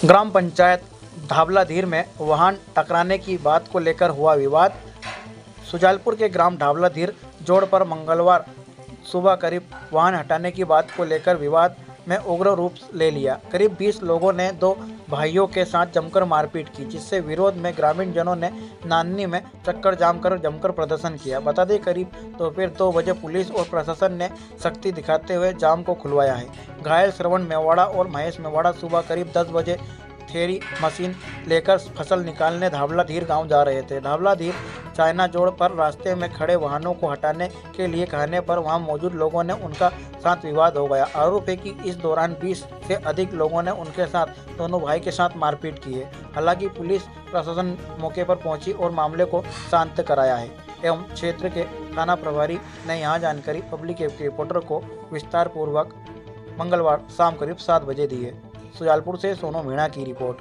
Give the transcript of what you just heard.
ग्राम पंचायत ढाबलाधीर में वाहन टकराने की बात को लेकर हुआ विवाद। सुजालपुर के ग्राम ढाबलाधीर जोड़ पर मंगलवार सुबह करीब वाहन हटाने की बात को लेकर विवाद में उग्र रूप ले लिया। करीब 20 लोगों ने दो भाइयों के साथ जमकर मारपीट की, जिससे विरोध में ग्रामीण जनों ने नान्नी में चक्कर जाम कर जमकर प्रदर्शन किया। बता दें, करीब दोपहर 2 बजे पुलिस और प्रशासन ने सख्ती दिखाते हुए जाम को खुलवाया है। घायल श्रवण मेवाड़ा और महेश मेवाड़ा सुबह करीब 10 बजे थ्रेशर मशीन लेकर फसल निकालने ढाबलाधीर गांव जा रहे थे। ढाबलाधीर चाइना जोड़ पर रास्ते में खड़े वाहनों को हटाने के लिए कहने पर वहां मौजूद लोगों ने उनका साथ विवाद हो गया। आरोप है कि इस दौरान 20 से अधिक लोगों ने उनके साथ दोनों भाई के साथ मारपीट की है। हालांकि पुलिस प्रशासन मौके पर पहुंची और मामले को शांत कराया है एवं क्षेत्र के थाना प्रभारी ने यहां जानकारी पब्लिक रिपोर्टर को विस्तार पूर्वक मंगलवार शाम करीब 7 बजे दी है। सुजालपुर से सोनू मीणा की रिपोर्ट।